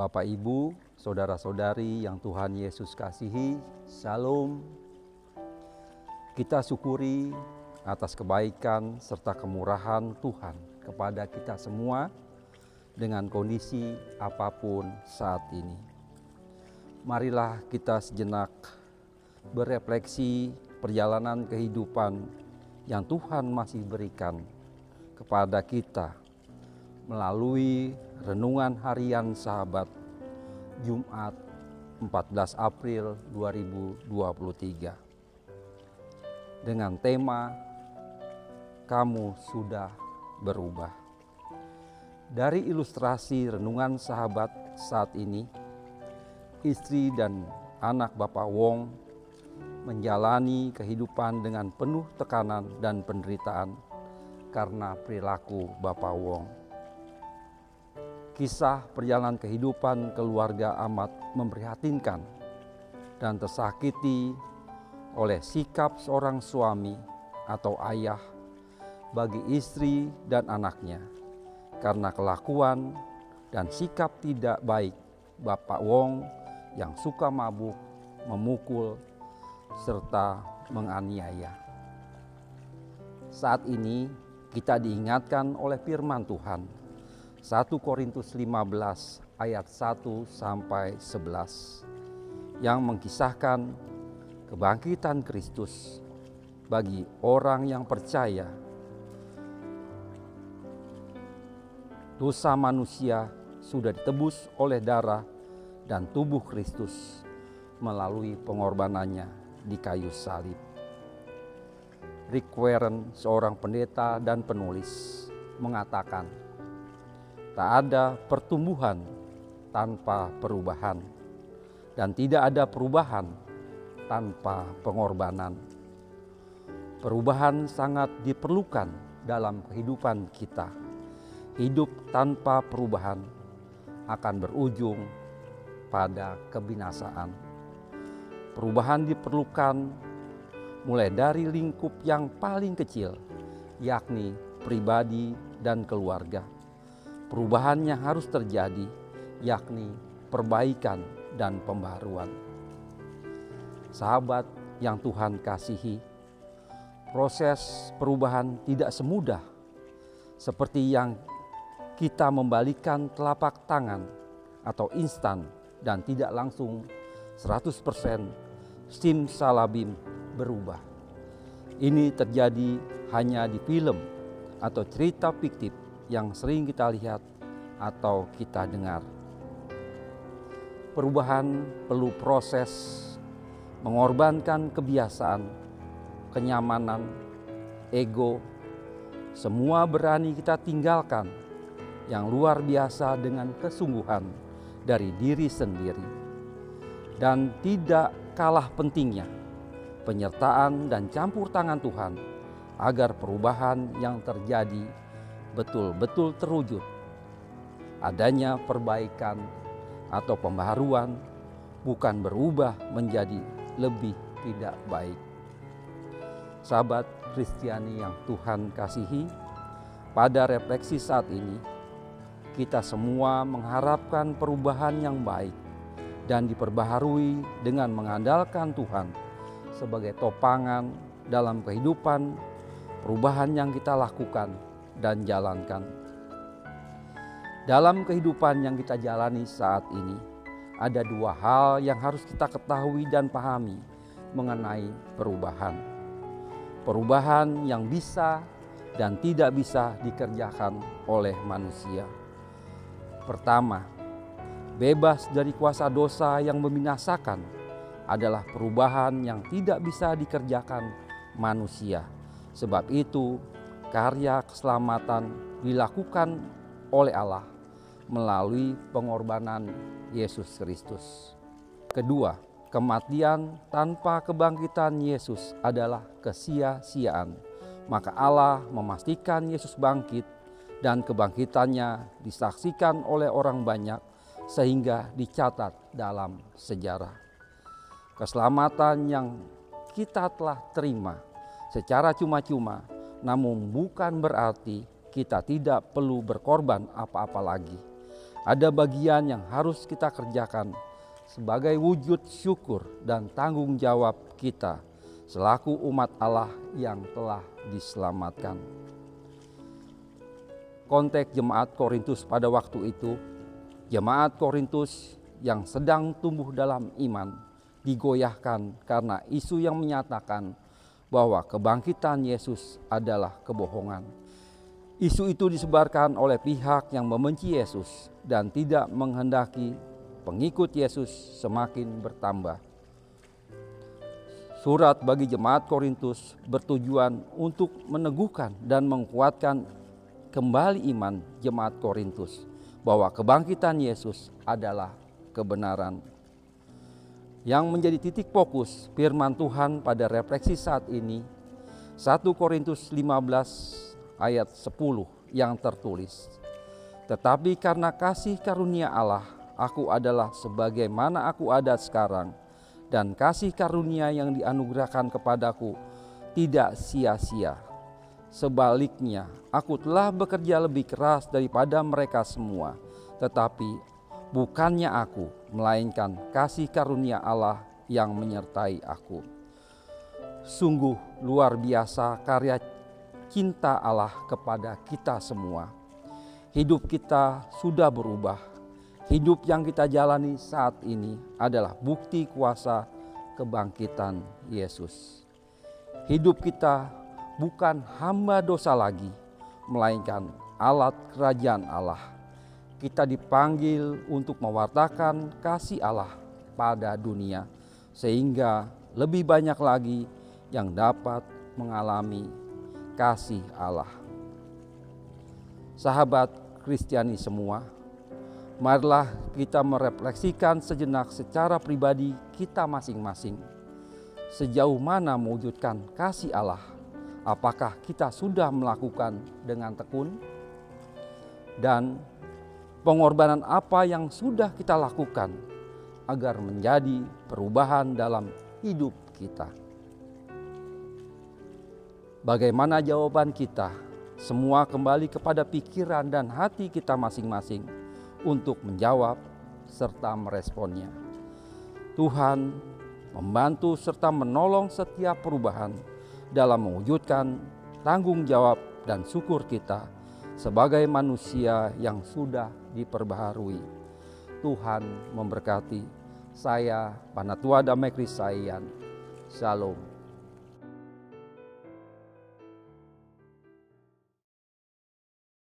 Bapak, Ibu, saudara-saudari yang Tuhan Yesus kasihi, Shalom. Kita syukuri atas kebaikan serta kemurahan Tuhan kepada kita semua dengan kondisi apapun saat ini. Marilah kita sejenak berefleksi perjalanan kehidupan yang Tuhan masih berikan kepada kita melalui renungan harian sahabat Jumat 14 April 2023 dengan tema Kamu Sudah Berubah. Dari ilustrasi renungan sahabat saat ini, istri dan anak Bapak Wong menjalani kehidupan dengan penuh tekanan dan penderitaan karena perilaku Bapak Wong. Kisah perjalanan kehidupan keluarga amat memprihatinkan dan tersakiti oleh sikap seorang suami atau ayah bagi istri dan anaknya karena kelakuan dan sikap tidak baik Bapak Wong yang suka mabuk, memukul, serta menganiaya. Saat ini kita diingatkan oleh firman Tuhan 1 Korintus 15 ayat 1 sampai 11 yang mengkisahkan kebangkitan Kristus bagi orang yang percaya. Dosa manusia sudah ditebus oleh darah dan tubuh Kristus melalui pengorbanannya di kayu salib. Rick Warren, seorang pendeta dan penulis, mengatakan, tak ada pertumbuhan tanpa perubahan, dan tidak ada perubahan tanpa pengorbanan. Perubahan sangat diperlukan dalam kehidupan kita. Hidup tanpa perubahan akan berujung pada kebinasaan. Perubahan diperlukan mulai dari lingkup yang paling kecil, yakni pribadi dan keluarga. Perubahan yang harus terjadi, yakni perbaikan dan pembaharuan. Sahabat yang Tuhan kasihi, proses perubahan tidak semudah seperti yang kita membalikkan telapak tangan atau instan dan tidak langsung 100% simsalabim berubah. Ini terjadi hanya di film atau cerita fiktif yang sering kita lihat atau kita dengar. Perubahan perlu proses, mengorbankan kebiasaan, kenyamanan, ego, semua berani kita tinggalkan yang luar biasa dengan kesungguhan dari diri sendiri. Dan tidak kalah pentingnya, penyertaan dan campur tangan Tuhan agar perubahan yang terjadi betul-betul terwujud. Adanya perbaikan atau pembaharuan bukan berubah menjadi lebih tidak baik. Sahabat Kristiani yang Tuhan kasihi, pada refleksi saat ini, kita semua mengharapkan perubahan yang baik dan diperbaharui dengan mengandalkan Tuhan sebagai topangan dalam kehidupan perubahan yang kita lakukan dan jalankan. Dalam kehidupan yang kita jalani saat ini, ada dua hal yang harus kita ketahui dan pahami mengenai perubahan. Perubahan yang bisa dan tidak bisa dikerjakan oleh manusia. Pertama, bebas dari kuasa dosa yang membinasakan adalah perubahan yang tidak bisa dikerjakan manusia. Sebab itu, karya keselamatan dilakukan oleh Allah melalui pengorbanan Yesus Kristus. Kedua, kematian tanpa kebangkitan Yesus adalah kesia-siaan. Maka Allah memastikan Yesus bangkit dan kebangkitannya disaksikan oleh orang banyak sehingga dicatat dalam sejarah. Keselamatan yang kita telah terima secara cuma-cuma, namun bukan berarti kita tidak perlu berkorban apa-apa lagi. Ada bagian yang harus kita kerjakan sebagai wujud syukur dan tanggung jawab kita selaku umat Allah yang telah diselamatkan. Konteks jemaat Korintus pada waktu itu, jemaat Korintus yang sedang tumbuh dalam iman digoyahkan karena isu yang menyatakan bahwa kebangkitan Yesus adalah kebohongan. Isu itu disebarkan oleh pihak yang membenci Yesus dan tidak menghendaki pengikut Yesus semakin bertambah. Surat bagi jemaat Korintus bertujuan untuk meneguhkan dan menguatkan kembali iman jemaat Korintus bahwa kebangkitan Yesus adalah kebenaran. Yang menjadi titik fokus firman Tuhan pada refleksi saat ini 1 Korintus 15 ayat 10 yang tertulis, "Tetapi karena kasih karunia Allah, aku adalah sebagaimana aku ada sekarang, dan kasih karunia yang dianugerahkan kepadaku tidak sia-sia. Sebaliknya, aku telah bekerja lebih keras daripada mereka semua, tetapi bukannya aku, melainkan kasih karunia Allah yang menyertai aku." Sungguh luar biasa karya cinta Allah kepada kita semua. Hidup kita sudah berubah. Hidup yang kita jalani saat ini adalah bukti kuasa kebangkitan Yesus. Hidup kita bukan hamba dosa lagi, melainkan alat kerajaan Allah. Kita dipanggil untuk mewartakan kasih Allah pada dunia, sehingga lebih banyak lagi yang dapat mengalami kasih Allah. Sahabat Kristiani semua, marilah kita merefleksikan sejenak secara pribadi kita masing-masing. Sejauh mana mewujudkan kasih Allah? Apakah kita sudah melakukan dengan tekun? Dan pengorbanan apa yang sudah kita lakukan agar menjadi perubahan dalam hidup kita? Bagaimana jawaban kita? Semua kembali kepada pikiran dan hati kita masing-masing untuk menjawab serta meresponnya. Tuhan membantu serta menolong setiap perubahan dalam mewujudkan tanggung jawab dan syukur kita sebagai manusia yang sudah diperbaharui. Tuhan memberkati. Saya Panatua Damai Krisayan. Shalom.